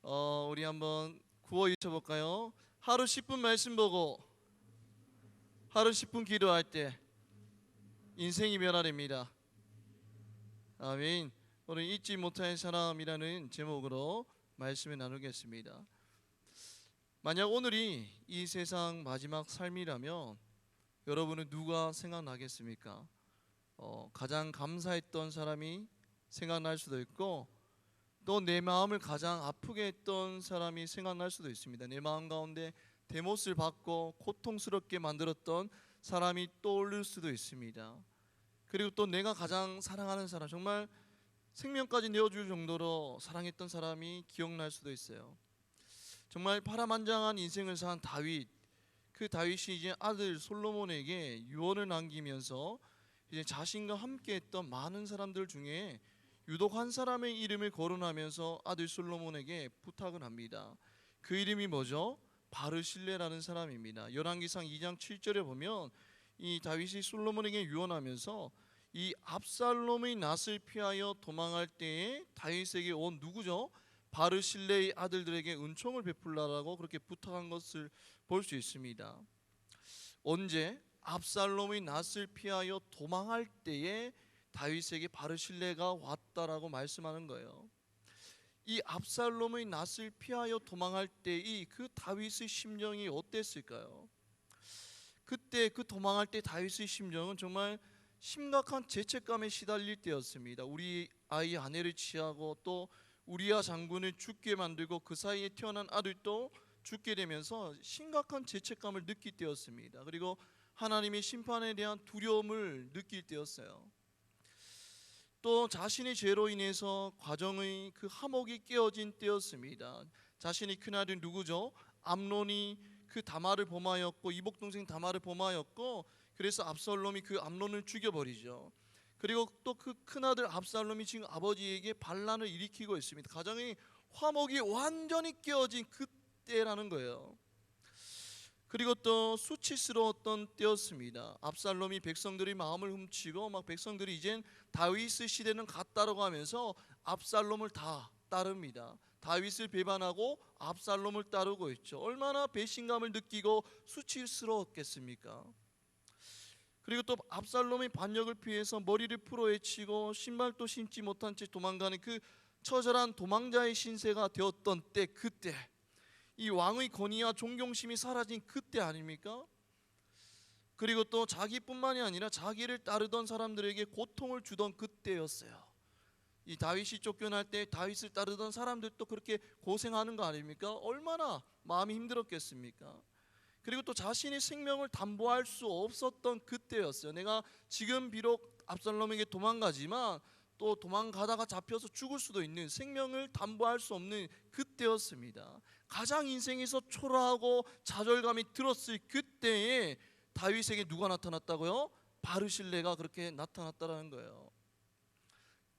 우리 한번 구호 외쳐볼까요? 하루 10분 말씀 보고 하루 10분 기도할 때 인생이 변화됩니다. 아멘. 오늘 잊지 못할 사람이라는 제목으로 말씀을 나누겠습니다. 만약 오늘이 이 세상 마지막 삶이라면 여러분은 누가 생각나겠습니까? 가장 감사했던 사람이 생각날 수도 있고, 또 내 마음을 가장 아프게 했던 사람이 생각날 수도 있습니다. 내 마음 가운데 대못을 받고 고통스럽게 만들었던 사람이 떠오를 수도 있습니다. 그리고 또 내가 가장 사랑하는 사람, 정말 생명까지 내어줄 정도로 사랑했던 사람이 기억날 수도 있어요. 정말 파란만장한 인생을 산 다윗, 그 다윗이 이제 아들 솔로몬에게 유언을 남기면서 이제 자신과 함께했던 많은 사람들 중에 유독 한 사람의 이름을 거론하면서 아들 솔로몬에게 부탁을 합니다. 그 이름이 뭐죠? 바르실레라는 사람입니다. 열왕기상 2장 7절에 보면 이 다윗이 솔로몬에게 유언하면서 이 압살롬의 낯을 피하여 도망할 때에 다윗에게 온 누구죠? 바르실레의 아들들에게 은총을 베풀라라고 그렇게 부탁한 것을 볼 수 있습니다. 언제? 압살롬의 낯을 피하여 도망할 때에 다윗에게 바르실레가 왔다라고 말씀하는 거예요. 이 압살롬의 낯을 피하여 도망할 때의 그 다윗의 심정이 어땠을까요? 그때 그 도망할 때 다윗의 심정은 정말 심각한 죄책감에 시달릴 때였습니다. 우리 아이 아내를 취하고 또 우리아 장군을 죽게 만들고 그 사이에 태어난 아들도 죽게 되면서 심각한 죄책감을 느낄 때였습니다. 그리고 하나님의 심판에 대한 두려움을 느낄 때였어요. 또 자신의 죄로 인해서 가정의 그 화목이 깨어진 때였습니다. 자신의 큰아들 누구죠? 암논이 그 다말을 범하였고, 이복 동생 다말을 범하였고, 그래서 압살롬이 그 암논을 죽여버리죠. 그리고 또 그 큰아들 압살롬이 지금 아버지에게 반란을 일으키고 있습니다. 가정의 화목이 완전히 깨어진 그때라는 거예요. 그리고 또 수치스러웠던 때였습니다. 압살롬이 백성들의 마음을 훔치고 막 백성들이 이젠 다윗의 시대는 갔다라고 하면서 압살롬을 다 따릅니다. 다윗을 배반하고 압살롬을 따르고 있죠. 얼마나 배신감을 느끼고 수치스러웠겠습니까? 그리고 또 압살롬의 반역을 피해서 머리를 풀어헤치고 신발도 신지 못한 채 도망가는 그 처절한 도망자의 신세가 되었던 때, 그때 이 왕의 권위와 존경심이 사라진 그때 아닙니까? 그리고 또 자기뿐만이 아니라 자기를 따르던 사람들에게 고통을 주던 그때였어요. 이 다윗이 쫓겨날 때 다윗을 따르던 사람들도 그렇게 고생하는 거 아닙니까? 얼마나 마음이 힘들었겠습니까? 그리고 또 자신의 생명을 담보할 수 없었던 그때였어요. 내가 지금 비록 압살롬에게 도망가지만 또 도망가다가 잡혀서 죽을 수도 있는, 생명을 담보할 수 없는 그때였습니다. 가장 인생에서 초라하고 좌절감이 들었을 그때에 다윗에게 누가 나타났다고요? 바르실레가 그렇게 나타났다라는 거예요.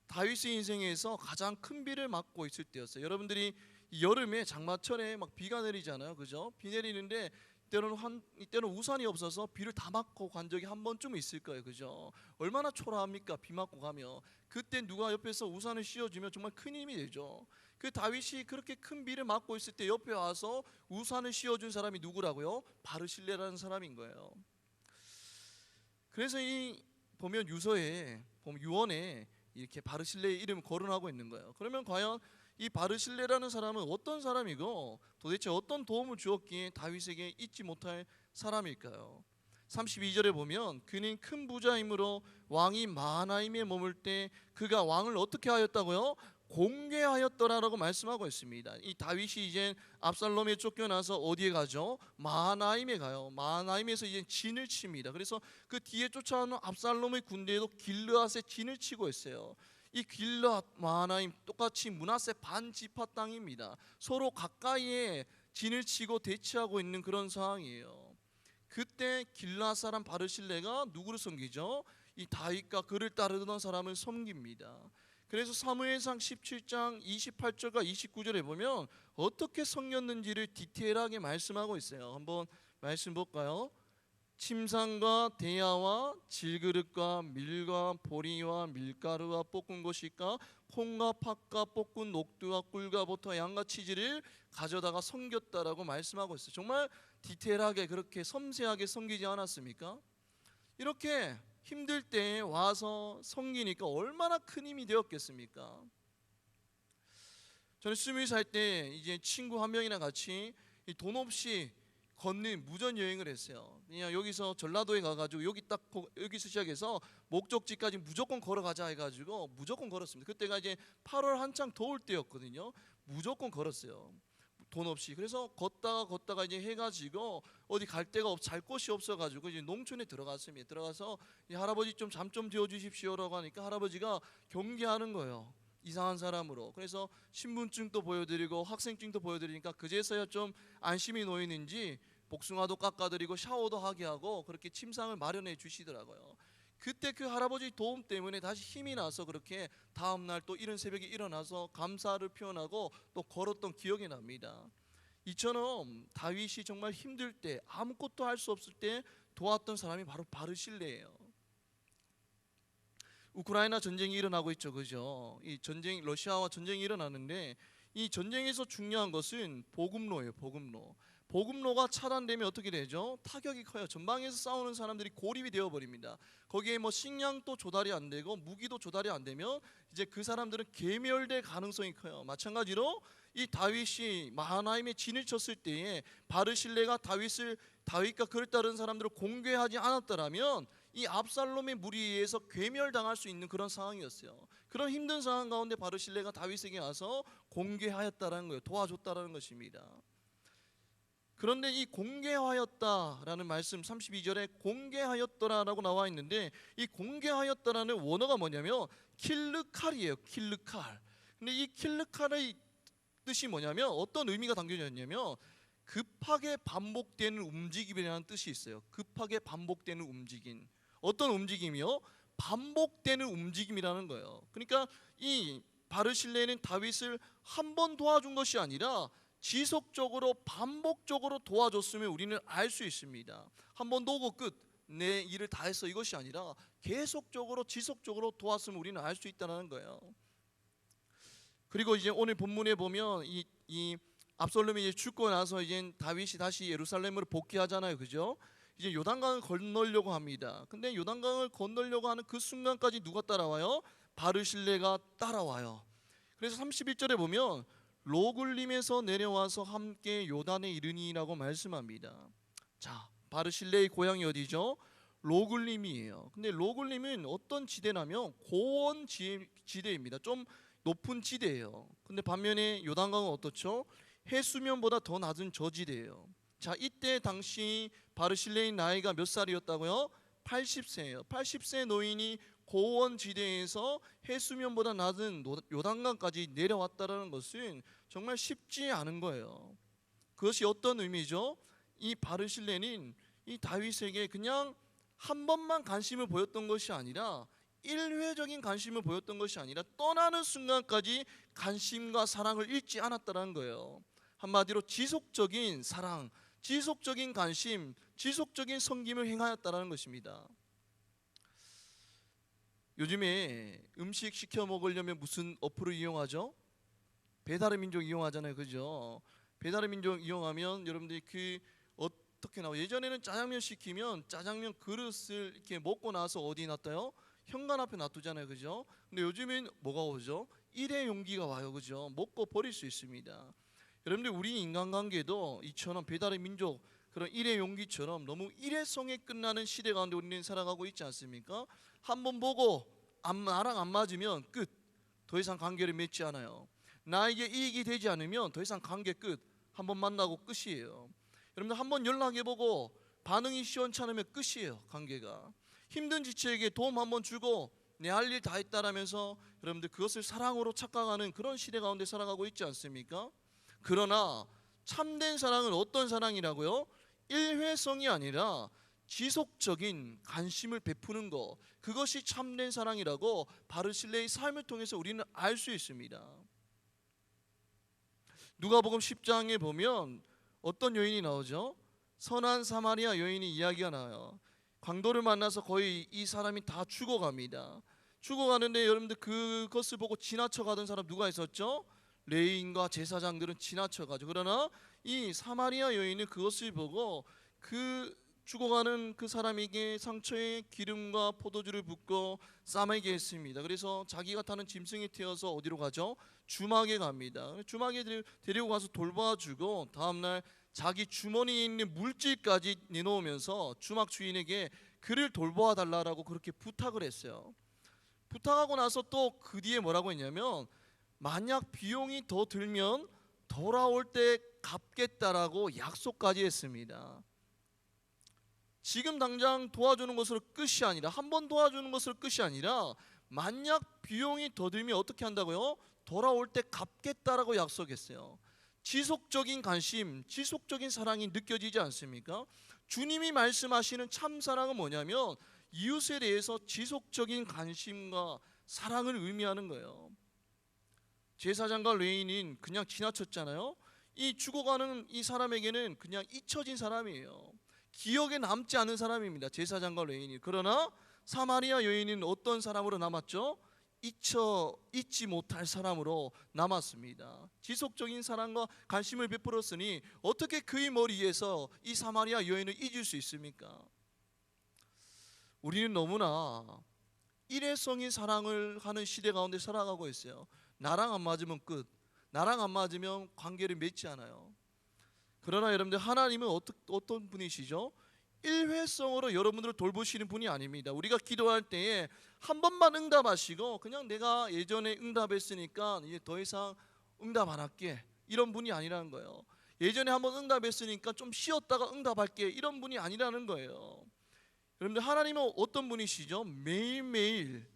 다윗의 인생에서 가장 큰 비를 맞고 있을 때였어요. 여러분들이 여름에 장마철에 막 비가 내리잖아요, 그죠? 비 내리는데 이때는 우산이 없어서 비를 다 맞고 간 적이 한 번쯤 있을 거예요, 그죠? 얼마나 초라합니까? 비 맞고 가면. 그때 누가 옆에서 우산을 씌워주면 정말 큰 힘이 되죠. 그 다윗이 그렇게 큰 비를 맞고 있을 때 옆에 와서 우산을 씌워준 사람이 누구라고요? 바르실레라는 사람인 거예요. 그래서 이 보면 유서에 보면 유언에 이렇게 바르실레의 이름을 거론하고 있는 거예요. 그러면 과연 이 바르실레라는 사람은 어떤 사람이고 도대체 어떤 도움을 주었기에 다윗에게 잊지 못할 사람일까요? 32절에 보면 그는 큰 부자이므로 왕이 마하나임에 머물 때 그가 왕을 어떻게 하였다고요? 공개하였더라라고 말씀하고 있습니다. 이 다윗이 이제 압살롬에 쫓겨나서 어디에 가죠? 마하나임에 가요. 마하나임에서 이제 진을 칩니다. 그래서 그 뒤에 쫓아오는 압살롬의 군대에도 길르앗에 진을 치고 있어요. 이 길르앗, 마하나임 똑같이 므낫세 반지파 땅입니다. 서로 가까이에 진을 치고 대치하고 있는 그런 상황이에요. 그때 길르앗 사람 바르실레가 누구를 섬기죠? 이 다윗과 그를 따르던 사람을 섬깁니다. 그래서 사무엘상 17장 28절과 29절에 보면 어떻게 섬겼는지를 디테일하게 말씀하고 있어요. 한번 말씀 볼까요? 침상과 대야와 질그릇과 밀과 보리와 밀가루와 볶은 것일까 콩과 팥과 볶은 녹두와 꿀과 버터 양과 치즈를 가져다가 섬겼다라고 말씀하고 있어요. 정말 디테일하게 그렇게 섬세하게 섬기지 않았습니까? 이렇게 힘들 때 와서 섬기니까 얼마나 큰 힘이 되었겠습니까? 저는 20살 때 이제 친구 한 명이랑 같이 돈 없이 걷는 무전 여행을 했어요. 그냥 여기서 전라도에 가가지고 여기서 시작해서 목적지까지 무조건 걸어가자 해가지고 무조건 걸었습니다. 그때가 이제 8월 한창 더울 때였거든요. 무조건 걸었어요. 돈 없이. 그래서 걷다가 이제 해가지고 어디 잘 곳이 없어가지고 이제 농촌에 들어갔습니다. 들어가서 할아버지 좀 잠 좀 재워주십시오라고 하니까 할아버지가 경계하는 거예요. 이상한 사람으로. 그래서 신분증도 보여드리고 학생증도 보여드리니까 그제서야 좀 안심이 놓이는지 복숭아도 깎아드리고 샤워도 하게 하고 그렇게 침상을 마련해 주시더라고요. 그때 그 할아버지 도움 때문에 다시 힘이 나서 그렇게 다음날 또 이른 새벽에 일어나서 감사를 표현하고 또 걸었던 기억이 납니다. 이처럼 다윗이 정말 힘들 때 아무것도 할 수 없을 때 도왔던 사람이 바로 바르실레예요. 우크라이나 전쟁이 일어나고 있죠, 그죠? 이 전쟁 러시아와 전쟁이 일어나는데 이 전쟁에서 중요한 것은 보급로예요, 보급로. 보급로가 차단되면 어떻게 되죠? 타격이 커요. 전방에서 싸우는 사람들이 고립이 되어 버립니다. 거기에 뭐 식량도 조달이 안 되고 무기도 조달이 안 되면 이제 그 사람들은 괴멸될 가능성이 커요. 마찬가지로 이 다윗이 마하나임에 진을 쳤을 때에 바르실레가 다윗과 그를 따르는 사람들을 공개하지 않았더라면 이 압살롬의 무리에 의해서 괴멸당할 수 있는 그런 상황이었어요. 그런 힘든 상황 가운데 바르실레가 다윗에게 와서 공개하였다라는 거예요. 도와줬다라는 것입니다. 그런데 이 공개하였다라는 말씀 32절에 공개하였더라라고 나와 있는데 이 공개하였다라는 원어가 뭐냐면 킬르칼이에요. 킬르칼. 근데 이 킬르칼의 뜻이 뭐냐면 어떤 의미가 담겨져 있냐면 급하게 반복되는 움직임이라는 뜻이 있어요. 급하게 반복되는 움직임. 어떤 움직임이요? 반복되는 움직임이라는 거예요. 그러니까 이 바르실레는 다윗을 한 번 도와준 것이 아니라 지속적으로 반복적으로 도와줬으면 우리는 알 수 있습니다. 한 번 도우고 끝, 내 일을 다 했어 이것이 아니라 계속적으로 지속적으로 도왔으면 우리는 알 수 있다는 거예요. 그리고 이제 오늘 본문에 보면 이 압살롬이 이제 죽고 나서 이제 다윗이 다시 예루살렘으로 복귀하잖아요, 그죠? 이제 요단강을 건너려고 합니다. 근데 요단강을 건너려고 하는 그 순간까지 누가 따라와요? 바르실레가 따라와요. 그래서 31절에 보면 로굴림에서 내려와서 함께 요단에 이르니라고 말씀합니다. 자, 바르실레의 고향이 어디죠? 로굴림이에요. 근데 로굴림은 어떤 지대냐면 고원 지대입니다. 좀 높은 지대예요. 근데 반면에 요단강은 어떻죠? 해수면보다 더 낮은 저지대예요. 자, 이때 당시 바르실레의 나이가 몇 살이었다고요? 80세예요. 80세 노인이 고원 지대에서 해수면보다 낮은 요단강까지 내려왔다는 것은 정말 쉽지 않은 거예요. 그것이 어떤 의미죠? 이 바르실레는 이 다윗에게 그냥 한 번만 관심을 보였던 것이 아니라 일회적인 관심을 보였던 것이 아니라 떠나는 순간까지 관심과 사랑을 잃지 않았다는 거예요. 한마디로 지속적인 사랑, 지속적인 관심, 지속적인 섬김을 행하였다는 것입니다. 요즘에 음식 시켜 먹으려면 무슨 어플을 이용하죠? 배달의 민족 이용하잖아요, 그죠? 배달의 민족 이용하면 여러분들이 그 어떻게 나와요? 예전에는 짜장면 시키면 짜장면 그릇을 이렇게 먹고 나서 어디 놨어요? 현관 앞에 놔두잖아요, 그죠? 근데 요즘엔 뭐가 오죠? 일회 용기가 와요, 그죠? 먹고 버릴 수 있습니다. 여러분들 우리 인간관계도 이처럼 배달의 민족 그런 일회 용기처럼 너무 일회성에 끝나는 시대 가운데 우리는 살아가고 있지 않습니까? 한번 보고 나랑 안 맞으면 끝. 더 이상 관계를 맺지 않아요. 나에게 이익이 되지 않으면 더 이상 관계 끝. 한번 만나고 끝이에요. 여러분들 한번 연락해보고 반응이 시원찮으면 끝이에요, 관계가. 힘든 지체에게 도움 한번 주고 내 할 일 다 했다라면서 여러분들 그것을 사랑으로 착각하는 그런 시대 가운데 살아가고 있지 않습니까? 그러나 참된 사랑은 어떤 사랑이라고요? 일회성이 아니라 지속적인 관심을 베푸는 것, 그것이 참된 사랑이라고 바르실레의 삶을 통해서 우리는 알 수 있습니다. 누가복음 10장에 보면 어떤 여인이 나오죠? 선한 사마리아 여인이 이야기가 나와요. 강도를 만나서 거의 이 사람이 다 죽어갑니다. 죽어가는데 여러분들 그것을 보고 지나쳐가던 사람 누가 있었죠? 레위인과 제사장들은 지나쳐가죠. 그러나 이 사마리아 여인은 그것을 보고 그 죽어가는 그 사람에게 상처에 기름과 포도주를 붓고 싸매게 했습니다. 그래서 자기가 타는 짐승에 태워서 어디로 가죠? 주막에 갑니다. 주막에 데리고 가서 돌봐주고 다음날 자기 주머니에 있는 물질까지 내놓으면서 주막 주인에게 그를 돌보아 달라고 그렇게 부탁을 했어요. 부탁하고 나서 또 그 뒤에 뭐라고 했냐면 만약 비용이 더 들면 돌아올 때 갚겠다라고 약속까지 했습니다. 지금 당장 도와주는 것으로 끝이 아니라, 한 번 도와주는 것으로 끝이 아니라 만약 비용이 더 들면 어떻게 한다고요? 돌아올 때 갚겠다라고 약속했어요. 지속적인 관심, 지속적인 사랑이 느껴지지 않습니까? 주님이 말씀하시는 참 사랑은 뭐냐면 이웃에 대해서 지속적인 관심과 사랑을 의미하는 거예요. 제사장과 레위인은 그냥 지나쳤잖아요. 이 죽어가는 이 사람에게는 그냥 잊혀진 사람이에요. 기억에 남지 않은 사람입니다. 제사장과 레위인이. 그러나 사마리아 여인은 어떤 사람으로 남았죠? 잊지 못할 사람으로 남았습니다. 지속적인 사랑과 관심을 베풀었으니 어떻게 그의 머리에서 이 사마리아 여인을 잊을 수 있습니까? 우리는 너무나 일회성인 사랑을 하는 시대 가운데 살아가고 있어요. 나랑 안 맞으면 끝, 나랑 안 맞으면 관계를 맺지 않아요. 그러나 여러분들, 하나님은 어떤 분이시죠? 일회성으로 여러분들을 돌보시는 분이 아닙니다. 우리가 기도할 때에 한 번만 응답하시고 그냥 내가 예전에 응답했으니까 이제 더 이상 응답 안 할게, 이런 분이 아니라는 거예요. 예전에 한번 응답했으니까 좀 쉬었다가 응답할게, 이런 분이 아니라는 거예요. 여러분들, 하나님은 어떤 분이시죠? 매일매일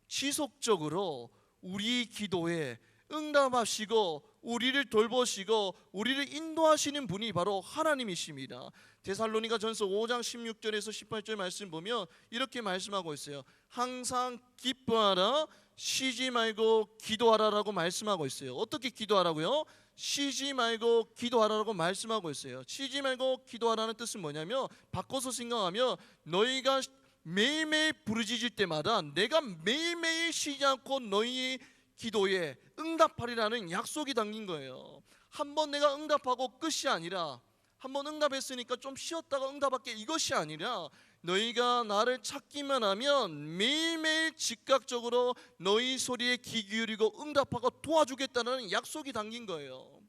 지속적으로 우리 기도에 응답하시고 우리를 돌보시고 우리를 인도하시는 분이 바로 하나님이십니다. 데살로니가전서 5장 16절에서 18절 말씀 보면 이렇게 말씀하고 있어요. 항상 기뻐하라, 쉬지 말고 기도하라라고 말씀하고 있어요. 어떻게 기도하라고요? 쉬지 말고 기도하라고 말씀하고 있어요. 쉬지 말고 기도하라는 뜻은 뭐냐면, 바꿔서 생각하면 너희가 매일매일 부르짖을 때마다 내가 매일매일 쉬지 않고 너희 기도에 응답하리라는 약속이 담긴 거예요. 한번 내가 응답하고 끝이 아니라, 한번 응답했으니까 좀 쉬었다가 응답할게, 이것이 아니라 너희가 나를 찾기만 하면 매일매일 즉각적으로 너희 소리에 귀 기울이고 응답하고 도와주겠다는 약속이 담긴 거예요.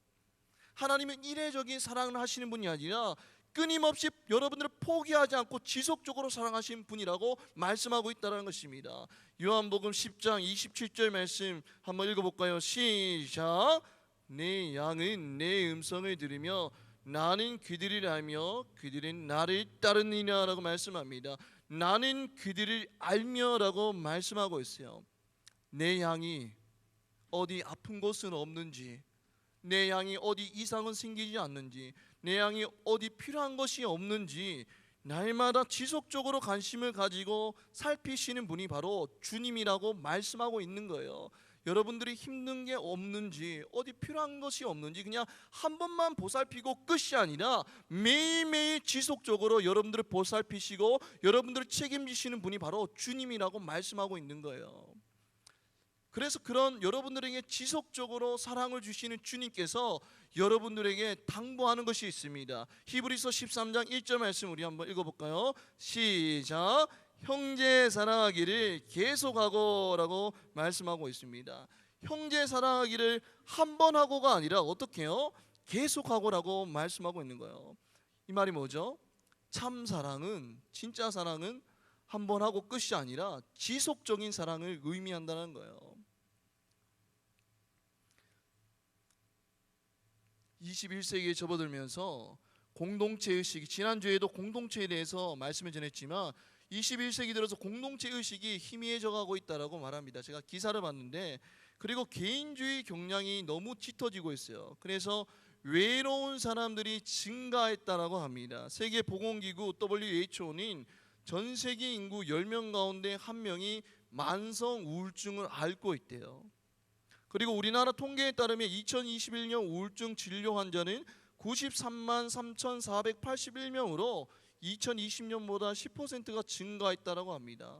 하나님은 이례적인 사랑을 하시는 분이 아니라 끊임없이 여러분들을 포기하지 않고 지속적으로 사랑하시는 분이라고 말씀하고 있다는 것입니다. 요한복음 10장 27절 말씀 한번 읽어볼까요? 시작. 내 양은 내 음성을 들으며 나는 그들을 알며 그들은 나를 따르느니라 라고 말씀합니다. 나는 그들을 알며라고 말씀하고 있어요. 내 양이 어디 아픈 곳은 없는지, 내 양이 어디 이상은 생기지 않는지, 내 양이 어디 필요한 것이 없는지 날마다 지속적으로 관심을 가지고 살피시는 분이 바로 주님이라고 말씀하고 있는 거예요. 여러분들이 힘든 게 없는지, 어디 필요한 것이 없는지 그냥 한 번만 보살피고 끝이 아니라 매일매일 지속적으로 여러분들을 보살피시고 여러분들을 책임지시는 분이 바로 주님이라고 말씀하고 있는 거예요. 그래서 그런 여러분들에게 지속적으로 사랑을 주시는 주님께서 여러분들에게 당부하는 것이 있습니다. 히브리서 13장 1절 말씀 우리 한번 읽어볼까요? 시작. 형제 사랑하기를 계속하고라고 말씀하고 있습니다. 형제 사랑하기를 한 번 하고가 아니라 어떻게 해요? 계속하고라고 말씀하고 있는 거예요. 이 말이 뭐죠? 참 사랑은, 진짜 사랑은 한 번 하고 끝이 아니라 지속적인 사랑을 의미한다는 거예요. 21세기에 접어들면서 공동체 의식이, 지난주에도 공동체에 대해서 말씀을 전했지만 21세기 들어서 공동체 의식이 희미해져 가고 있다라고 말합니다. 제가 기사를 봤는데, 그리고 개인주의 경향이 너무 짙어지고 있어요. 그래서 외로운 사람들이 증가했다라고 합니다. 세계보건기구 WHO는 전 세계 인구 10명 가운데 1명이 만성 우울증을 앓고 있대요. 그리고 우리나라 통계에 따르면 2021년 우울증 진료 환자는 93만 3,481명으로 2020년보다 10%가 증가했다고 합니다.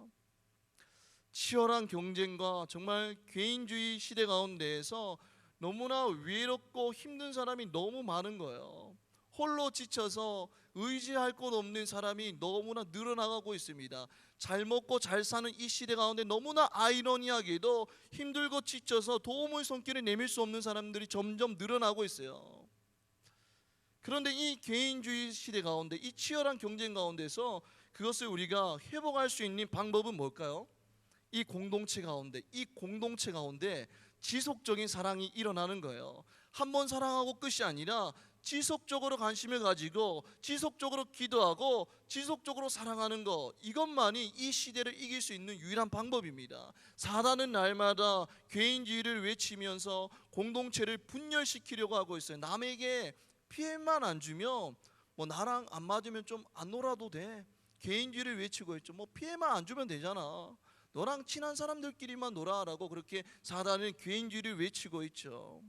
치열한 경쟁과 정말 개인주의 시대 가운데에서 너무나 외롭고 힘든 사람이 너무 많은 거예요. 홀로 지쳐서 의지할 곳 없는 사람이 너무나 늘어나가고 있습니다. 잘 먹고 잘 사는 이 시대 가운데 너무나 아이러니하게도 힘들고 지쳐서 도움의 손길을 내밀 수 없는 사람들이 점점 늘어나고 있어요. 그런데 이 개인주의 시대 가운데, 이 치열한 경쟁 가운데서 그것을 우리가 회복할 수 있는 방법은 뭘까요? 이 공동체 가운데 지속적인 사랑이 일어나는 거예요. 한 번 사랑하고 끝이 아니라 지속적으로 관심을 가지고 지속적으로 기도하고 지속적으로 사랑하는 것, 이것만이 이 시대를 이길 수 있는 유일한 방법입니다. 사단은 날마다 개인주의를 외치면서 공동체를 분열시키려고 하고 있어요. 남에게 피해만 안 주면 뭐 나랑 안 맞으면 좀 안 놀아도 돼, 개인주의를 외치고 있죠. 뭐 피해만 안 주면 되잖아, 너랑 친한 사람들끼리만 놀아라고 그렇게 사단은 개인주의를 외치고 있죠.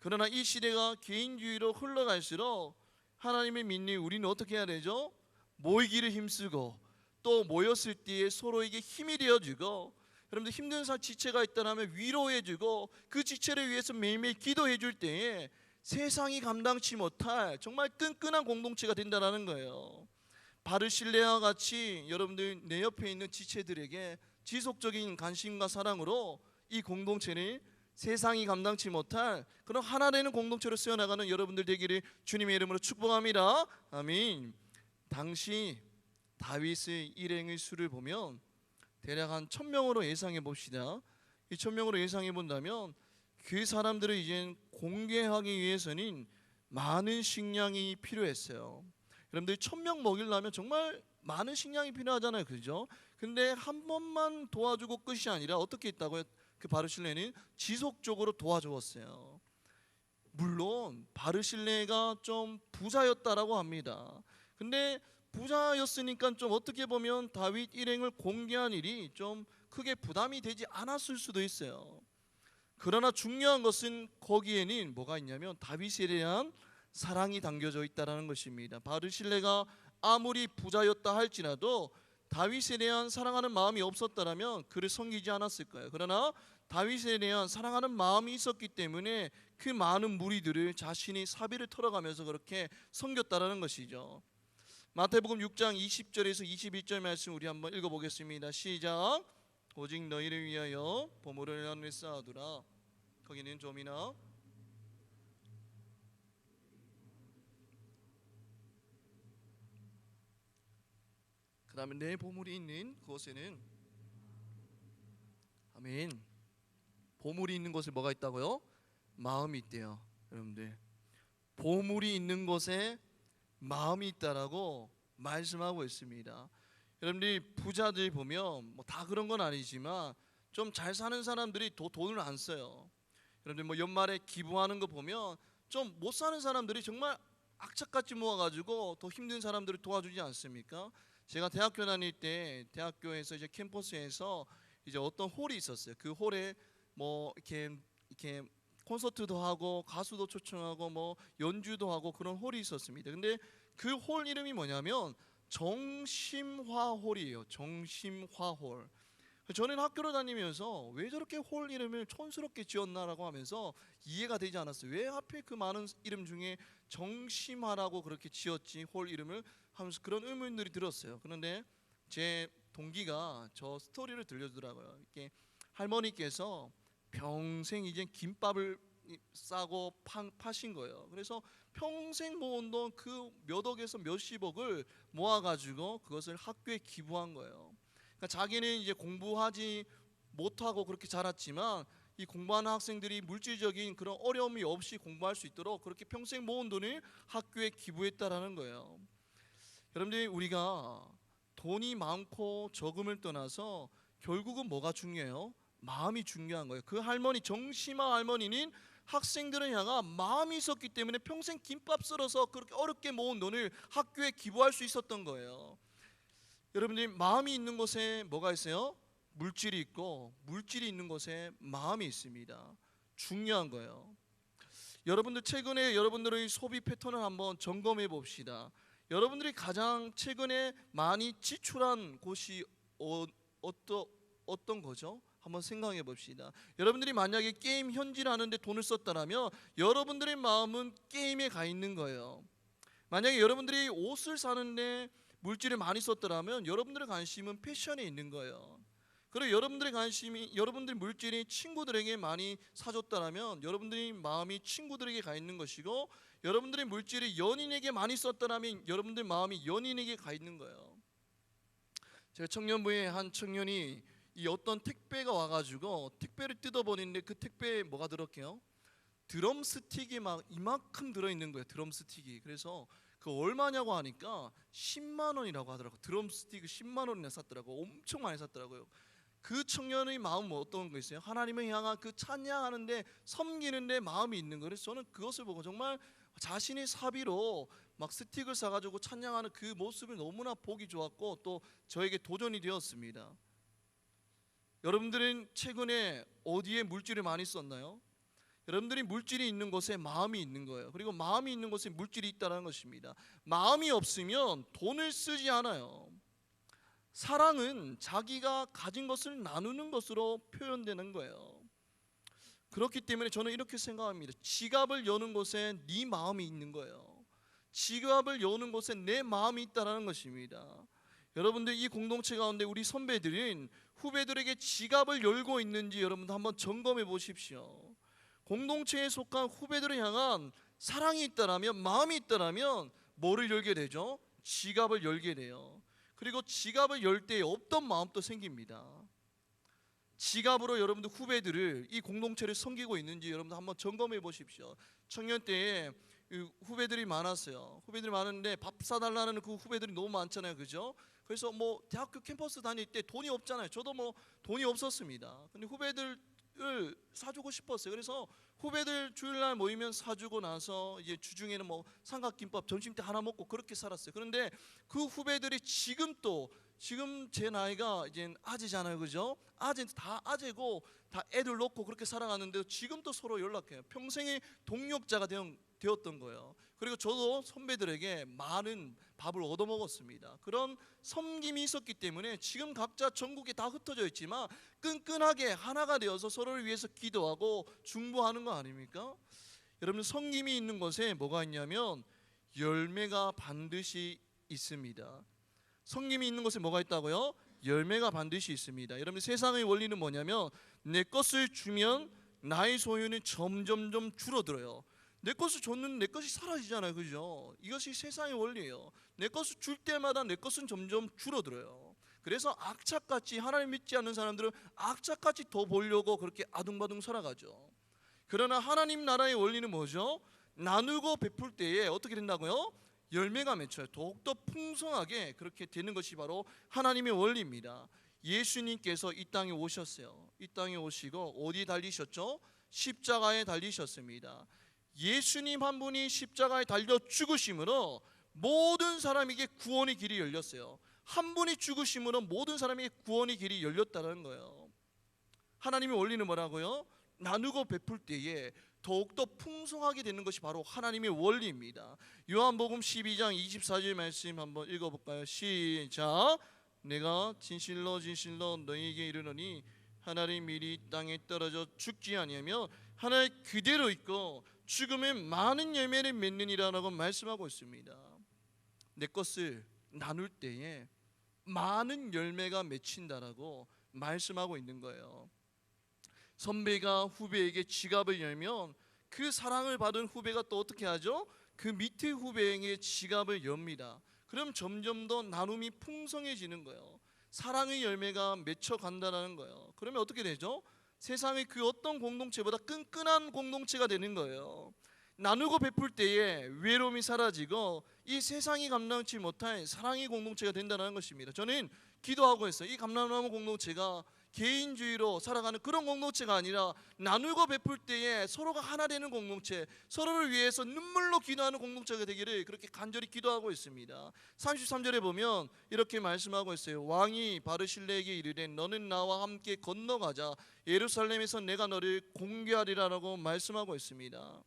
그러나 이 시대가 개인주의로 흘러갈수록 하나님을 믿는 우리는 어떻게 해야 되죠? 모이기를 힘쓰고 또 모였을 때에 서로에게 힘이 되어주고, 여러분들 힘든 지체가 있다면 위로해주고 그 지체를 위해서 매일매일 기도해줄 때에 세상이 감당치 못할 정말 끈끈한 공동체가 된다는 거예요. 바르실레와 같이 여러분들 내 옆에 있는 지체들에게 지속적인 관심과 사랑으로 이 공동체를 세상이 감당치 못할 그런 하나 되는 공동체로 세워나가는 여러분들 되기를 주님의 이름으로 축복합니다. 아멘. 당시 다윗의 일행의 수를 보면 대략 한 1000명으로 예상해 봅시다. 이 1000명으로 예상해 본다면 그 사람들을 이제 공개하기 위해서는 많은 식량이 필요했어요. 여러분들 1000명 먹이려면 정말 많은 식량이 필요하잖아요, 그죠? 근데 한 번만 도와주고 끝이 아니라 어떻게 했다고요? 그 바르실레는 지속적으로 도와주었어요. 물론 바르실레가 좀 부자였다라고 합니다. 근데 부자였으니까 좀 어떻게 보면 다윗 일행을 공개한 일이 좀 크게 부담이 되지 않았을 수도 있어요. 그러나 중요한 것은 거기에는 뭐가 있냐면 다윗에 대한 사랑이 담겨져 있다는 것입니다. 바르실레가 아무리 부자였다 할지라도 다윗에 대한 사랑하는 마음이 없었다면 그를 섬기지 않았을 거예요. 그러나 다윗에 대한 사랑하는 마음이 있었기 때문에 그 많은 무리들을 자신이 사비를 털어가면서 그렇게 섬겼다는 것이죠. 마태복음 6장 20절에서 21절 말씀 우리 한번 읽어보겠습니다. 시작. 오직 너희를 위하여 보물을 하늘에 쌓아두라. 거기는 좀이나 그 다음에 내 보물이 있는 그곳에는, 아멘, 보물이 있는 곳에 뭐가 있다고요? 마음이 있대요. 여러분들 보물이 있는 곳에 마음이 있다라고 말씀하고 있습니다. 여러분들이 부자들 보면 뭐 다 그런 건 아니지만 좀 잘 사는 사람들이 돈을 안 써요. 여러분들 뭐 연말에 기부하는 거 보면 좀 못 사는 사람들이 정말 악착같이 모아가지고 더 힘든 사람들을 도와주지 않습니까? 제가 대학교 다닐 때 대학교에서 이제 캠퍼스에서 이제 어떤 홀이 있었어요. 그 홀에 뭐 이렇게 콘서트도 하고 가수도 초청하고 뭐 연주도 하고 그런 홀이 있었습니다. 근데 그 홀 이름이 뭐냐면 정심화홀이에요. 정심화홀. 저는 학교를 다니면서 왜 저렇게 홀 이름을 촌스럽게 지었나라고 하면서 이해가 되지 않았어요. 왜 하필 그 많은 이름 중에 정심화라고 그렇게 지었지 홀 이름을 하면서 그런 의문들이 들었어요. 그런데 제 동기가 저 스토리를 들려주더라고요. 이렇게 할머니께서 평생 이제 김밥을 싸고 파신 거예요. 그래서 평생 모은 돈 그 몇 억에서 몇십억을 모아가지고 그것을 학교에 기부한 거예요. 그러니까 자기는 이제 공부하지 못하고 그렇게 자랐지만 이 공부하는 학생들이 물질적인 그런 어려움이 없이 공부할 수 있도록 그렇게 평생 모은 돈을 학교에 기부했다라는 거예요. 여러분들이 우리가 돈이 많고 적음을 떠나서 결국은 뭐가 중요해요? 마음이 중요한 거예요. 그 할머니 정심아 할머니는 학생들을 향한 마음이 있었기 때문에 평생 김밥 썰어서 그렇게 어렵게 모은 돈을 학교에 기부할 수 있었던 거예요. 여러분들이 마음이 있는 곳에 뭐가 있어요? 물질이 있고 물질이 있는 곳에 마음이 있습니다. 중요한 거예요. 여러분들 최근에 여러분들의 소비 패턴을 한번 점검해 봅시다. 여러분들이 가장 최근에 많이 지출한 곳이 어떤 거죠? 한번 생각해 봅시다. 여러분들이 만약에 게임 현질을 하는데 돈을 썼다라면 여러분들의 마음은 게임에 가 있는 거예요. 만약에 여러분들이 옷을 사는데 물질을 많이 썼더라면 여러분들의 관심은 패션에 있는 거예요. 그리고 여러분들의 물질이 친구들에게 많이 사줬다라면 여러분들의 마음이 친구들에게 가 있는 것이고, 여러분들의 물질이 연인에게 많이 썼다라면 여러분들의 마음이 연인에게 가 있는 거예요. 제가 청년부에 한 청년이 이 어떤 택배가 와가지고 택배를 뜯어보는데 그 택배에 뭐가 들었게요? 드럼 스틱이 막 이만큼 들어있는 거예요. 드럼 스틱이. 그래서 그 얼마냐고 하니까 10만 원이라고 하더라고요. 드럼 스틱을 10만 원이나 샀더라고요. 엄청 많이 샀더라고요. 그 청년의 마음은 어떤 거 있어요? 하나님을 향한 그 찬양하는데 섬기는데 마음이 있는 거예요. 그래서 저는 그것을 보고 정말 자신의 사비로 막 스틱을 사가지고 찬양하는 그 모습이 너무나 보기 좋았고 또 저에게 도전이 되었습니다. 여러분들은 최근에 어디에 물질을 많이 썼나요? 여러분들이 물질이 있는 곳에 마음이 있는 거예요. 그리고 마음이 있는 곳에 물질이 있다는 것입니다. 마음이 없으면 돈을 쓰지 않아요. 사랑은 자기가 가진 것을 나누는 것으로 표현되는 거예요. 그렇기 때문에 저는 이렇게 생각합니다. 지갑을 여는 곳에 네 마음이 있는 거예요. 지갑을 여는 곳에 내 마음이 있다는 것입니다. 여러분들 이 공동체 가운데 우리 선배들은 후배들에게 지갑을 열고 있는지 여러분들 한번 점검해 보십시오. 공동체에 속한 후배들을 향한 사랑이 있다라면, 마음이 있다라면 뭐를 열게 되죠? 지갑을 열게 돼요. 그리고 지갑을 열 때 없던 마음도 생깁니다. 지갑으로 여러분들 후배들을, 이 공동체를 섬기고 있는지 여러분들 한번 점검해 보십시오. 청년 때에 후배들이 많았어요. 후배들이 많은데 밥 사달라는 그 후배들이 너무 많잖아요, 그죠? 그래서 뭐 대학교 캠퍼스 다닐 때 돈이 없잖아요. 저도 뭐 돈이 없었습니다. 근데 후배들을 사주고 싶었어요. 그래서 후배들 주일날 모이면 사주고 나서 이제 주중에는 뭐 삼각김밥 점심 때 하나 먹고 그렇게 살았어요. 그런데 그 후배들이 지금 제 나이가 이제 아재잖아요, 그죠? 다 아재고 다 애들 놓고 그렇게 살아가는데 지금도 서로 연락해요. 평생의 동력자가 되었던 거예요. 그리고 저도 선배들에게 많은 밥을 얻어먹었습니다. 그런 섬김이 있었기 때문에 지금 각자 전국에 다 흩어져 있지만 끈끈하게 하나가 되어서 서로를 위해서 기도하고 중보하는 거 아닙니까? 여러분, 섬김이 있는 것에 뭐가 있냐면 열매가 반드시 있습니다. 섬김이 있는 곳에 뭐가 있다고요? 열매가 반드시 있습니다. 여러분, 세상의 원리는 뭐냐면 내 것을 주면 나의 소유는 점점점 줄어들어요. 내 것을 줬는데 내 것이 사라지잖아요, 그죠? 이것이 세상의 원리예요. 내 것을 줄 때마다 내 것은 점점 줄어들어요. 그래서 악착같이, 하나님 믿지 않는 사람들은 악착같이 더 보려고 그렇게 아둥바둥 살아가죠. 그러나 하나님 나라의 원리는 뭐죠? 나누고 베풀 때에 어떻게 된다고요? 열매가 맺혀요. 더욱더 풍성하게 그렇게 되는 것이 바로 하나님의 원리입니다. 예수님께서 이 땅에 오셨어요. 이 땅에 오시고 어디 달리셨죠? 십자가에 달리셨습니다. 예수님 한 분이 십자가에 달려 죽으심으로 모든 사람에게 구원의 길이 열렸어요. 한 분이 죽으심으로 모든 사람에게 구원의 길이 열렸다는 거예요. 하나님의 원리는 뭐라고요? 나누고 베풀 때에 더욱더 풍성하게 되는 것이 바로 하나님의 원리입니다. 요한복음 12장 24절 말씀 한번 읽어볼까요? 시작. 내가 진실로 진실로 너희에게 이르노니 하나님 미리 땅에 떨어져 죽지 아니하며 하나님 그대로 있고 죽음에 많은 열매를 맺느니라라고 말씀하고 있습니다. 내 것을 나눌 때에 많은 열매가 맺힌다라고 말씀하고 있는 거예요. 선배가 후배에게 지갑을 열면 그 사랑을 받은 후배가 또 어떻게 하죠? 그 밑에 후배에게 지갑을 엽니다. 그럼 점점 더 나눔이 풍성해지는 거예요. 사랑의 열매가 맺혀간다는 거예요. 그러면 어떻게 되죠? 세상의 그 어떤 공동체보다 끈끈한 공동체가 되는 거예요. 나누고 베풀 때에 외로움이 사라지고 이 세상이 감당치 못할 사랑의 공동체가 된다는 것입니다. 저는 기도하고 있어요. 이 감람나무 공동체가 개인주의로 살아가는 그런 공동체가 아니라 나누고 베풀 때에 서로가 하나 되는 공동체, 서로를 위해서 눈물로 기도하는 공동체가 되기를 그렇게 간절히 기도하고 있습니다. 33절에 보면 이렇게 말씀하고 있어요. 왕이 바르실레에게 이르되 너는 나와 함께 건너가자. 예루살렘에서 내가 너를 공개하리라라고 말씀하고 있습니다.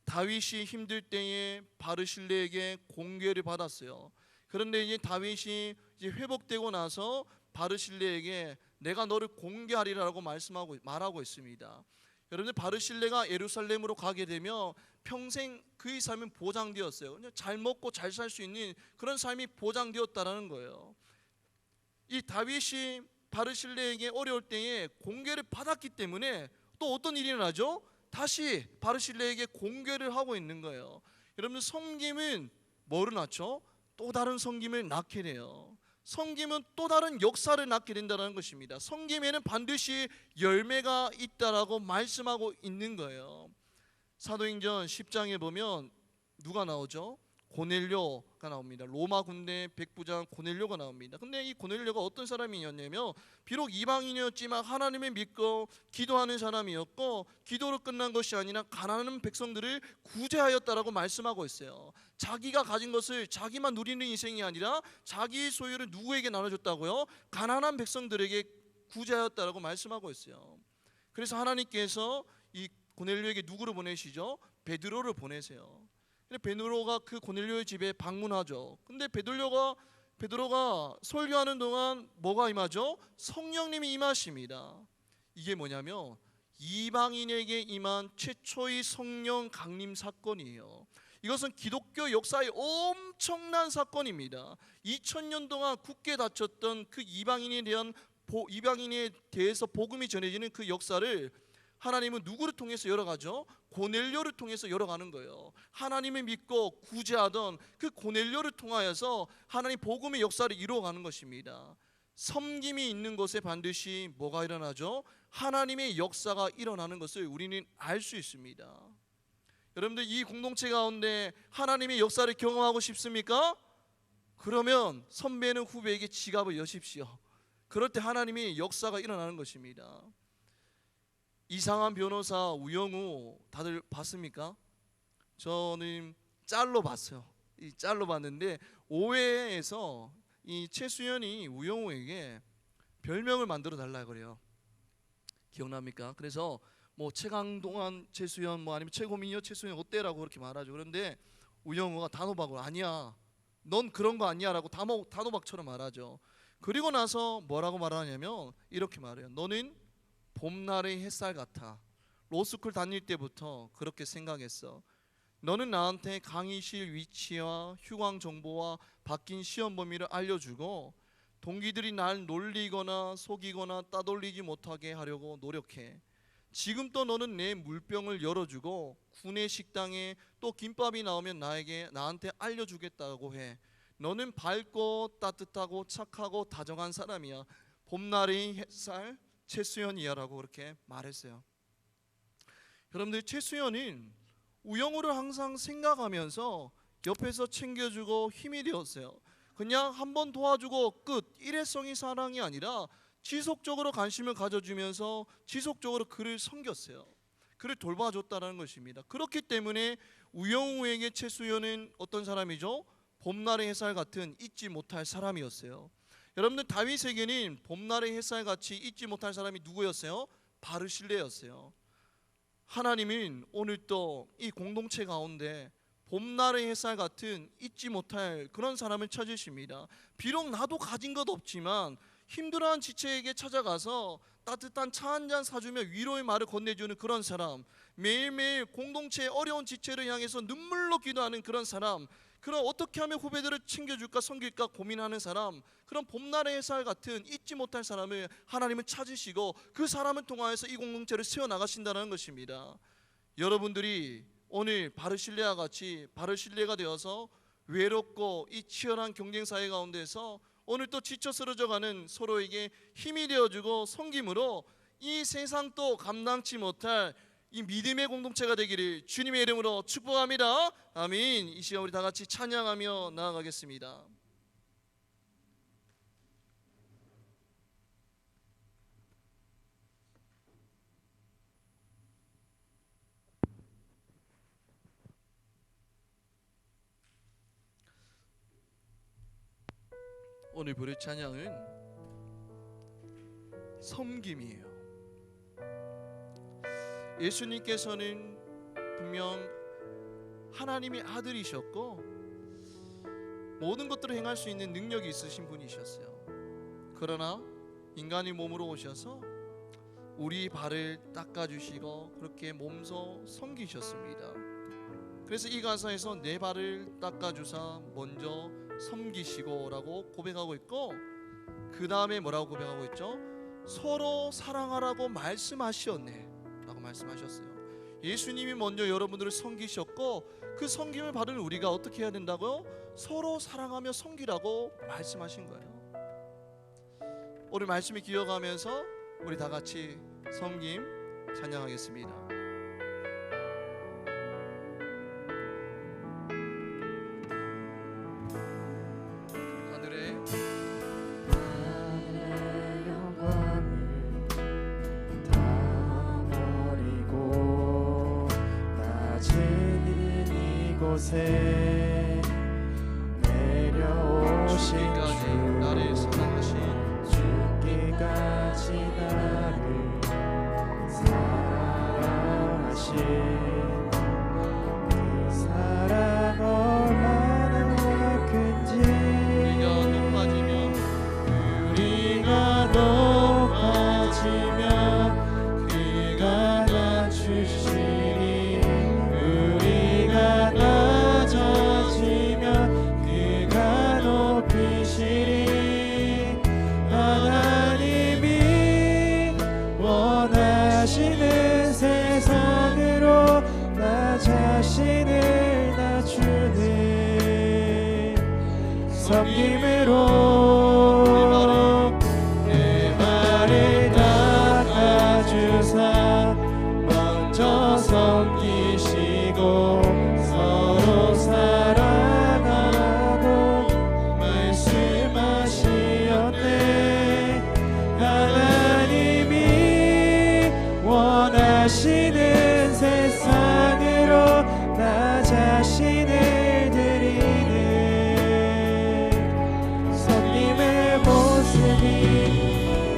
다윗이 힘들 때에 바르실레에게 공개를 받았어요. 그런데 이제 다윗이 회복되고 나서 바르실레에게 내가 너를 공개하리라고 말하고 있습니다. 여러분들, 바르실레가 예루살렘으로 가게 되면 평생 그의 삶은 보장되었어요. 그냥 잘 먹고 잘 살 수 있는 그런 삶이 보장되었다라는 거예요. 이 다윗이 바르실레에게 어려울 때에 공개를 받았기 때문에 또 어떤 일이 일어나죠? 다시 바르실레에게 공개를 하고 있는 거예요. 여러분, 섬김은 뭐를 낳죠? 또 다른 섬김을 낳게 돼요. 섬김은 또 다른 역사를 낳게 된다는 것입니다. 섬김에는 반드시 열매가 있다라고 말씀하고 있는 거예요. 사도행전 10장에 보면 누가 나오죠? 고넬료가 나옵니다. 로마 군대 백부장 고넬료가 나옵니다. 근데 이 고넬료가 어떤 사람이었냐면, 비록 이방인이었지만 하나님을 믿고 기도하는 사람이었고, 기도로 끝난 것이 아니라 가난한 백성들을 구제하였다라고 말씀하고 있어요. 자기가 가진 것을 자기만 누리는 인생이 아니라 자기 소유를 누구에게 나눠줬다고요? 가난한 백성들에게 구제하였다라고 말씀하고 있어요. 그래서 하나님께서 이 고넬료에게 누구를 보내시죠? 베드로를 보내세요. 베드로가 그 고넬료의 집에 방문하죠. 근데 베드로가 설교하는 동안 뭐가 임하죠? 성령님이 임하십니다. 이게 뭐냐면 이방인에게 임한 최초의 성령 강림 사건이에요. 이것은 기독교 역사의 엄청난 사건입니다. 2000년 동안 굳게 닫혔던 그 이방인에 대해서 복음이 전해지는 그 역사를 하나님은 누구를 통해서 열어가죠? 고넬료를 통해서 열어가는 거예요. 하나님을 믿고 구제하던 그 고넬료를 통하여서 하나님 복음의 역사를 이루어가는 것입니다. 섬김이 있는 곳에 반드시 뭐가 일어나죠? 하나님의 역사가 일어나는 것을 우리는 알 수 있습니다. 여러분들, 이 공동체 가운데 하나님의 역사를 경험하고 싶습니까? 그러면 선배는 후배에게 지갑을 여십시오. 그럴 때 하나님의 역사가 일어나는 것입니다. 이상한 변호사 우영우 다들 봤습니까? 저는 짤로 봤어요. 이 짤로 봤는데, 오해에서 이 최수연이 우영우에게 별명을 만들어 달라 그래요. 기억납니까? 그래서 뭐 최강동원 최수연, 뭐 아니면 최고민요 최수연 어때라고 그렇게 말하죠. 그런데 우영우가 단호박으로 아니야, 넌 그런 거 아니야라고 단호박처럼 말하죠. 그리고 나서 뭐라고 말하냐면 이렇게 말해요. 너는 봄날의 햇살 같아. 로스쿨 다닐 때부터 그렇게 생각했어. 너는 나한테 강의실 위치와 휴강 정보와 바뀐 시험 범위를 알려주고 동기들이 날 놀리거나 속이거나 따돌리지 못하게 하려고 노력해. 지금 또 너는 내 물병을 열어주고 구내 식당에 또 김밥이 나오면 나한테 알려주겠다고 해. 너는 밝고 따뜻하고 착하고 다정한 사람이야. 봄날의 햇살 최수연이야라고 그렇게 말했어요. 여러분들, 최수연은 우영우를 항상 생각하면서 옆에서 챙겨주고 힘이 되었어요. 그냥 한번 도와주고 끝, 일회성의 사랑이 아니라 지속적으로 관심을 가져주면서 지속적으로 그를 섬겼어요. 그를 돌봐줬다는 것입니다. 그렇기 때문에 우영우에게 최수연은 어떤 사람이죠? 봄날의 햇살 같은 잊지 못할 사람이었어요. 여러분들, 다윗에게는 봄날의 햇살같이 잊지 못할 사람이 누구였어요? 바르실레였어요. 하나님은 오늘도 이 공동체 가운데 봄날의 햇살 같은 잊지 못할 그런 사람을 찾으십니다. 비록 나도 가진 것 없지만 힘들어한 지체에게 찾아가서 따뜻한 차 한 잔 사주며 위로의 말을 건네주는 그런 사람, 매일매일 공동체의 어려운 지체를 향해서 눈물로 기도하는 그런 사람, 그런 어떻게 하면 후배들을 챙겨줄까 섬길까 고민하는 사람, 그런 봄날의 햇살 같은 잊지 못할 사람을 하나님은 찾으시고 그 사람을 통하여서 이 공동체를 세워나가신다는 것입니다. 여러분들이 오늘 바르실레와 같이 바르실레가 되어서 외롭고 이 치열한 경쟁사회 가운데서 오늘 또 지쳐 쓰러져가는 서로에게 힘이 되어주고 섬김으로 이 세상 또 감당치 못할 이 믿음의 공동체가 되기를 주님의 이름으로 축복합니다. 아멘. 이 시간 우리 다 같이 찬양하며 나아가겠습니다. 오늘 부를 찬양은 섬김이에요. 예수님께서는 분명 하나님의 아들이셨고 모든 것들을 행할 수 있는 능력이 있으신 분이셨어요. 그러나 인간이 몸으로 오셔서 우리 발을 닦아주시고 그렇게 몸소 섬기셨습니다. 그래서 이 가사에서 내 발을 닦아주사 먼저 섬기시고 라고 고백하고 있고, 그 다음에 뭐라고 고백하고 있죠? 서로 사랑하라고 말씀하시었네 라고 말씀하셨어요. 예수님이 먼저 여러분들을 섬기셨고, 그 섬김을 받은 우리가 어떻게 해야 된다고요? 서로 사랑하며 섬기라고 말씀하신 거예요. 오늘 말씀을 기억하면서 우리 다 같이 섬김 찬양하겠습니다. 하늘의 영광을 다 버리고 낮은 이곳에 내려오신 죽기까지 나를 사랑하신 죽기까지 나를 사랑하신 그 사랑 얼마나 큰지 우리가 높아지면 그가 낮추시니 우리가 낮아지면 그가 높이시니 하나님이 원하시는 세상으로 나 자신을 낮추는 섬김으로 내 발을 닦아주사 먼저 섬기시고 서로 사랑하라고 말씀하시었네. 하나님이 원하시는 세상으로 나 자신을 드리는 섬김의 모습이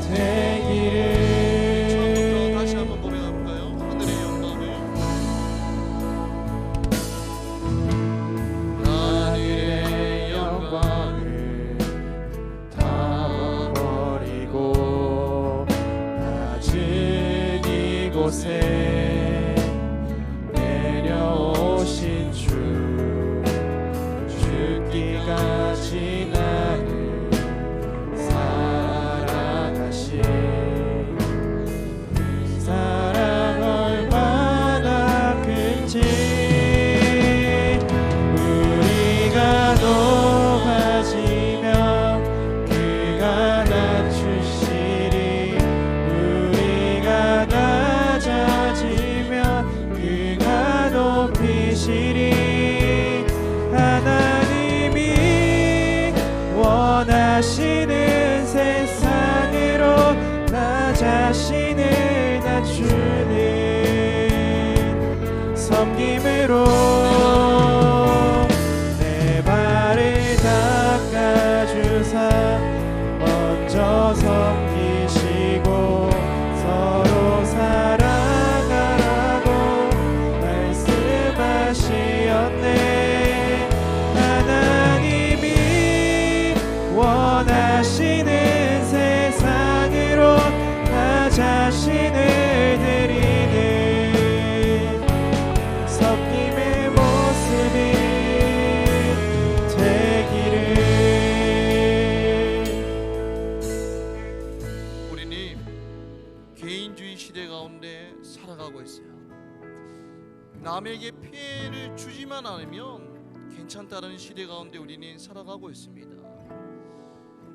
되기를. 처음부터 다시 한번 고백해볼까요? 하늘의 영광을 하늘의 영광을 다 버리고 낮은 이곳에 내려오신 주 죽기까지 나를 사랑하신 그 사랑 얼마나 큰지 우리가 높아지면 그가 낮추시리 우리가 낮아지면 그가 높이시리 하나님이 원하시는 세상으로 나 자신을 낮추는 섬김으로 내 발을 닦아주사 먼저 섬기시고 서로 사랑하라고 말씀하시었네. 하나님이 원하시는 세상으로 나 자신을 드리는 섬김의 모습이 되기를. 우리는 개인주의 시대 가운데 살아가고 있어요. 남에게 피해를 주지만 않으면 괜찮다는 시대 가운데 우리는 살아가고 있습니다.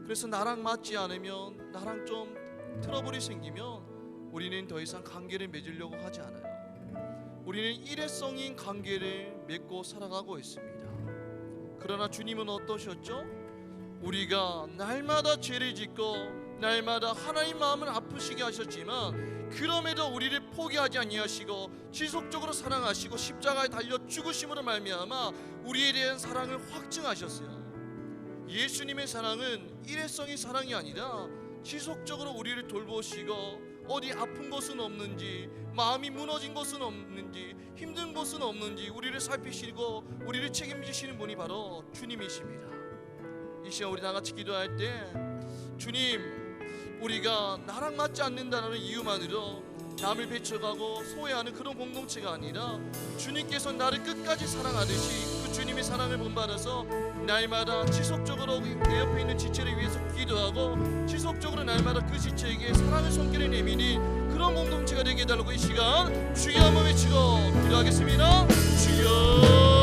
그래서 나랑 맞지 않으면, 나랑 좀 트러블이 생기면 우리는 더 이상 관계를 맺으려고 하지 않아요. 우리는 일회성인 관계를 맺고 살아가고 있습니다. 그러나 주님은 어떠셨죠? 우리가 날마다 죄를 짓고 날마다 하나님 마음을 아프시게 하셨지만 그럼에도 우리를 포기하지 아니하시고 지속적으로 사랑하시고 십자가에 달려 죽으심으로 말미암아 우리에 대한 사랑을 확증하셨어요. 예수님의 사랑은 일회성의 사랑이 아니라 지속적으로 우리를 돌보시고 어디 아픈 것은 없는지, 마음이 무너진 것은 없는지, 힘든 것은 없는지 우리를 살피시고 우리를 책임지시는 분이 바로 주님이십니다. 이 시간 우리 다 같이 기도할 때 주님, 우리가 나랑 맞지 않는다는 이유만으로 남을 배척하고 소외하는 그런 공동체가 아니라 주님께서 나를 끝까지 사랑하듯이 그 주님의 사랑을 본받아서 날마다 지속적으로 내 옆에 있는 지체를 위해서 기도하고 지속적으로 날마다 그 지체에게 사랑의 손길을 내미는 그런 공동체가 되게 해달라고 이 시간 주여 한번 외치고 기도하겠습니다. 주여.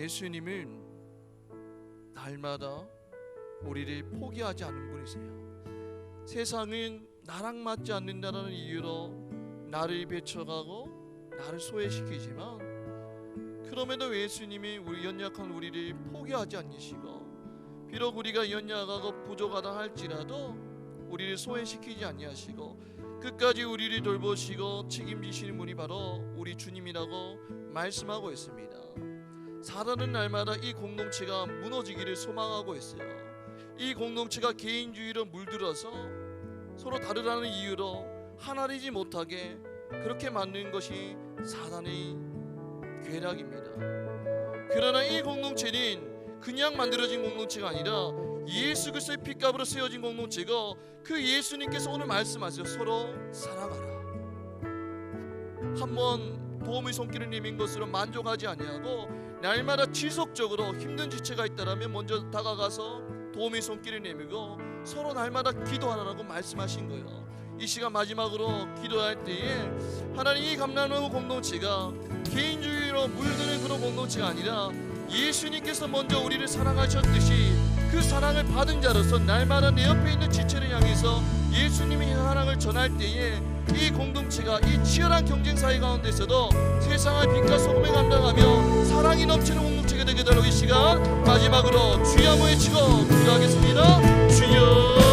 예수님은 날마다 우리를 포기하지 않는 분이세요. 세상은 나랑 맞지 않는다는 이유로 나를 배척하고 나를 소외시키지만 그럼에도 예수님이 우리 연약한 우리를 포기하지 않으시고 비록 우리가 연약하고 부족하다 할지라도 우리를 소외시키지 아니하시고 끝까지 우리를 돌보시고 책임지시는 분이 바로 우리 주님이라고 말씀하고 있습니다. 사단은 날마다 이 공동체가 무너지기를 소망하고 있어요. 이 공동체가 개인주의로 물들어서 서로 다르다는 이유로 하나되지 못하게 그렇게 만드는 것이 사단의 괴락입니다. 그러나 이 공동체는 그냥 만들어진 공동체가 아니라 예수 그리스도의 핏값으로 세워진 공동체가 그 예수님께서 오늘 말씀하세요. 서로 사랑하라. 한번 도움의 손길을 내민 것으로 만족하지 아니하고 날마다 지속적으로 힘든 지체가 있다라면 먼저 다가가서 도움의 손길을 내밀고 서로 날마다 기도하라고 말씀하신 거예요. 이 시간 마지막으로 기도할 때에 하나님 이 감람나무 공동체가 개인주의로 물드는 그런 공동체가 아니라 예수님께서 먼저 우리를 사랑하셨듯이 그 사랑을 받은 자로서 날마다 내 옆에 있는 지체를 향해서 예수님의 사랑을 전할 때에 이 공동체가 이 치열한 경쟁 사회 가운데서도 세상의 빛과 소금을 감당하며 사랑이 넘치는 공동체가 되게 되도록 이 시간 마지막으로 주여 한번 외치고 기도하겠습니다. 주여.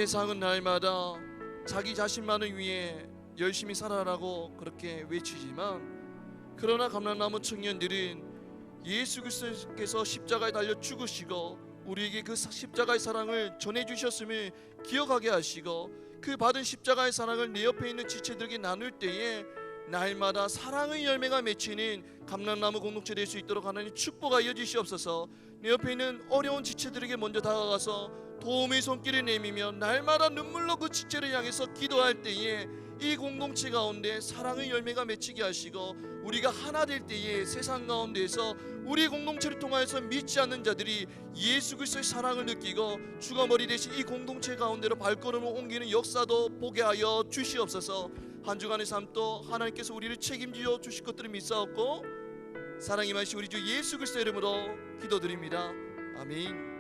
세상은 날마다 자기 자신만을 위해 열심히 살아라고 그렇게 외치지만, 그러나 감람나무 청년들은 예수 그리스도께서 십자가에 달려 죽으시고 우리에게 그 십자가의 사랑을 전해주셨음을 기억하게 하시고, 그 받은 십자가의 사랑을 내 옆에 있는 지체들에게 나눌 때에 날마다 사랑의 열매가 맺히는 감람나무 공동체 될 수 있도록 하나님 축복하여 이어주시옵소서. 내 옆에 있는 어려운 지체들에게 먼저 다가가서 도움의 손길을 내밀며 날마다 눈물로 그 지체를 향해서 기도할 때에 이 공동체 가운데 사랑의 열매가 맺히게 하시고, 우리가 하나 될 때에 세상 가운데에서 우리 공동체를 통하여서 믿지 않는 자들이 예수 그리스도의 사랑을 느끼고 주가 머리 대신 이 공동체 가운데로 발걸음을 옮기는 역사도 보게 하여 주시옵소서. 한 주간의 삶도 하나님께서 우리를 책임져 주실 것들을 믿사옵고 사랑이 많으신 우리 주 예수 그리스도의 이름으로 기도드립니다. 아멘.